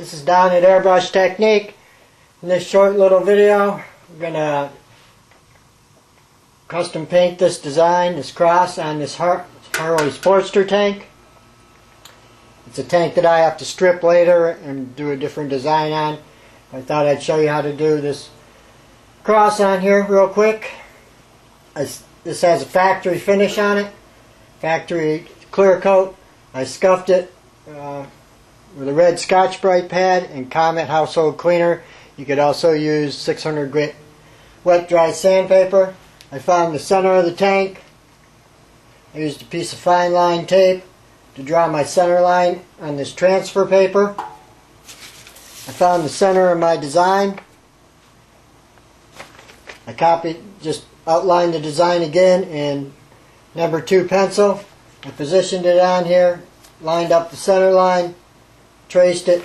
This is Don at Airbrush Technique. In this short little video, we're going to custom paint this design, this cross on this Harley Sportster tank. It's a tank that I have to strip later and do a different design on. I thought I'd show you how to do this cross on here real quick. This has a factory finish on it, factory clear coat. I scuffed it with a red Scotch-Brite pad and Comet household cleaner. You could also use 600 grit wet dry sandpaper. I found the center of the tank. I used a piece of fine line tape to draw my center line on this transfer paper. I found the center of my design. I just outlined the design again in number 2 pencil. I positioned it on here, lined up the center line, traced it,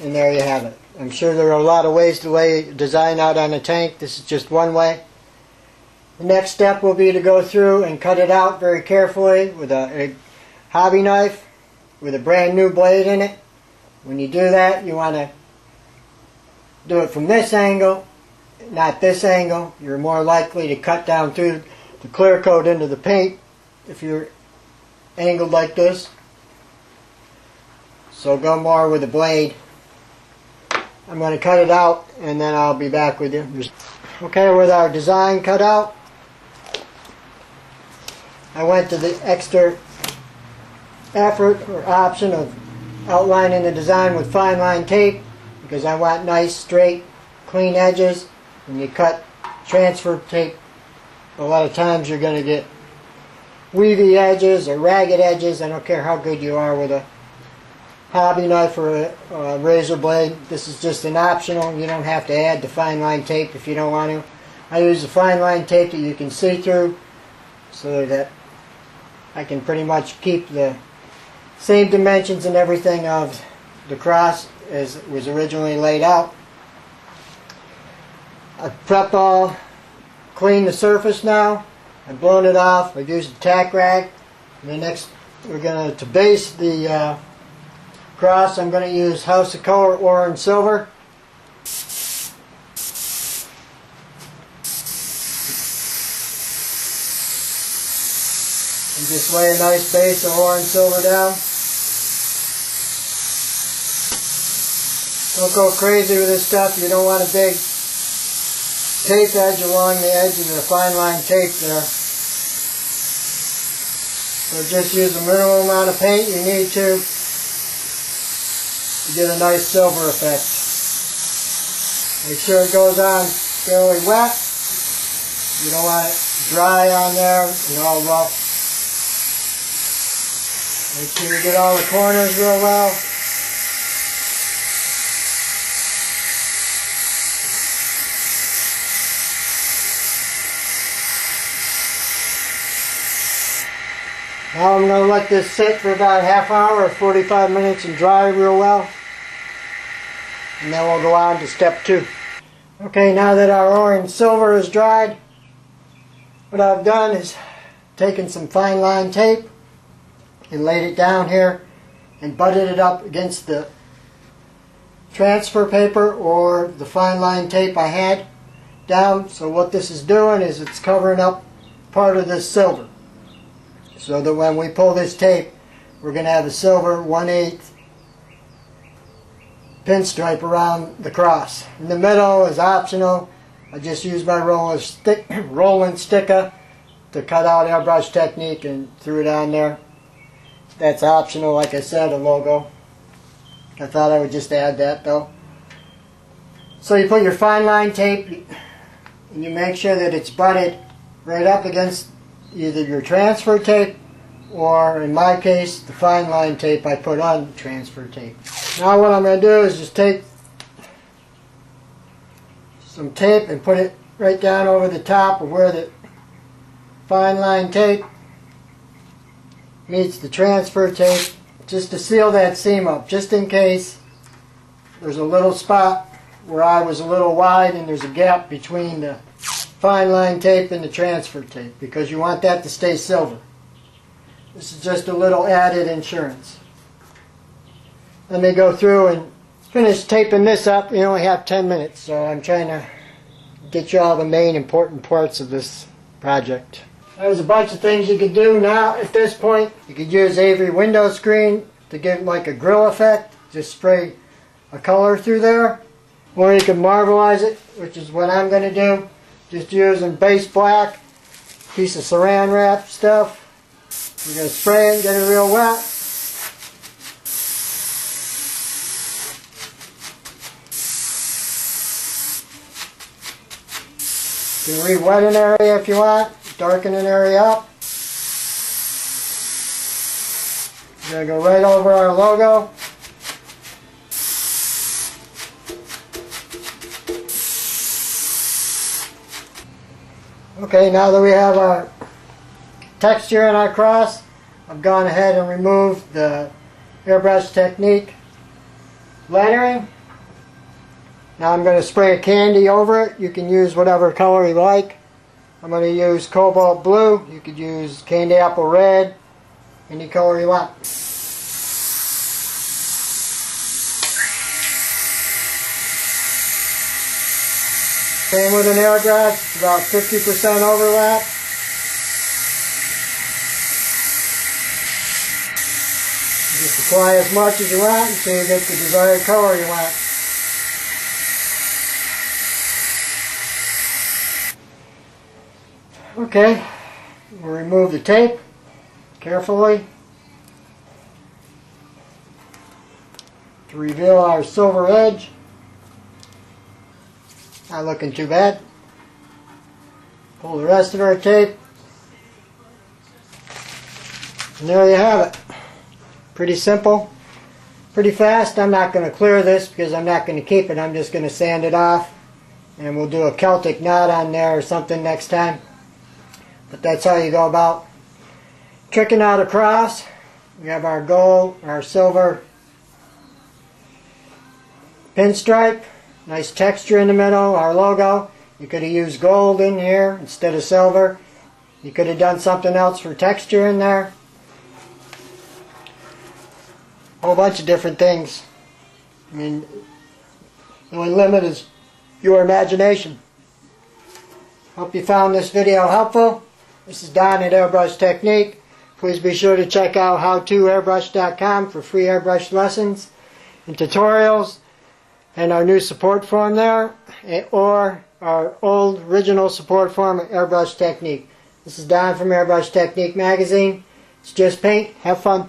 and there you have it. I'm sure there are a lot of ways to lay a design out on a tank. This is just one way. The next step will be to go through and cut it out very carefully with a hobby knife with a brand new blade in it. When you do that, you want to do it from this angle, not this angle. You're more likely to cut down through the clear coat into the paint if you're angled like this. So go more with the blade. I'm going to cut it out and then I'll be back with you. Okay, with our design cut out, I went to the extra effort or option of outlining the design with fine line tape because I want nice, straight, clean edges. When you cut transfer tape, a lot of times you're going to get weavy edges or ragged edges. I don't care how good you are with a hobby knife or a razor blade. This is just an optional. You don't have to add the fine line tape if you don't want to. I use the fine line tape that you can see through so that I can pretty much keep the same dimensions and everything of the cross as it was originally laid out. I've prepped all, cleaned the surface now. I've blown it off. I've used a tack rag. And the next, we're going to base the cross. I'm going to use Kolor Orion Silver. And just lay a nice base of Orion Silver down. Don't go crazy with this stuff. You don't want a big tape edge along the edge of the fine line tape there. So just use a minimal amount of paint you need to get a nice silver effect. Make sure it goes on fairly wet. You don't want it dry on there and all rough. Make sure you get all the corners real well. Now I'm going to let this sit for about a half hour or 45 minutes and dry real well. And then we'll go on to step 2. Okay, now that our orange silver is dried, what I've done is taken some fine line tape and laid it down here and butted it up against the transfer paper or the fine line tape I had down. So what this is doing is it's covering up part of this silver, so that when we pull this tape, we're going to have a silver 1/8 pinstripe around the cross. In the middle is optional. I just used my rolling sticker to cut out Airbrush Technique and threw it on there. That's optional, like I said, a logo. I thought I would just add that though. So you put your fine line tape and you make sure that it's butted right up against either your transfer tape or, in my case, the fine line tape I put on transfer tape. Now what I'm going to do is just take some tape and put it right down over the top of where the fine line tape meets the transfer tape, just to seal that seam up, just in case there's a little spot where I was a little wide and there's a gap between the fine line tape and the transfer tape, because you want that to stay silver. This is just a little added insurance. Let me go through and Finish taping this up. We only have 10 minutes, so I'm trying to get you all the main important parts of this project. There's a bunch of things you could do now at this point. You could use Avery window screen to get like a grill effect. Just spray a color through there. Or you can marbleize it, which is what I'm going to do. Just using base black, piece of saran wrap stuff. We're going to spray it and get it real wet. You can re-wet an area if you want, darken an area up. We're going to go right over our logo. Okay, now that we have our texture in our cross, I've gone ahead and removed the Airbrush Technique lettering. Now I'm going to spray a candy over it. You can use whatever color you like. I'm going to use Cobalt Blue. You could use Candy Apple Red, any color you want. Same with an airbrush, it's about 50% overlap. Just apply as much as you want until you get the desired color you want. Okay, we'll remove the tape carefully to reveal our silver edge. Not looking too bad. Pull the rest of our tape. And there you have it. Pretty simple. Pretty fast. I'm not going to clear this because I'm not going to keep it. I'm just going to sand it off. And we'll do a Celtic knot on there or something next time. But that's how you go about tricking out a cross. We have our gold, our silver pinstripe. Nice texture in the middle, our logo. You could have used gold in here instead of silver. You could have done something else for texture in there. A whole bunch of different things. I mean, the only limit is your imagination. Hope you found this video helpful. This is Don at Airbrush Technique. Please be sure to check out howtoairbrush.com for free airbrush lessons and tutorials. And our new support form there, or our old original support form at Airbrush Technique. This is Don from Airbrush Technique magazine. It's just paint. Have fun.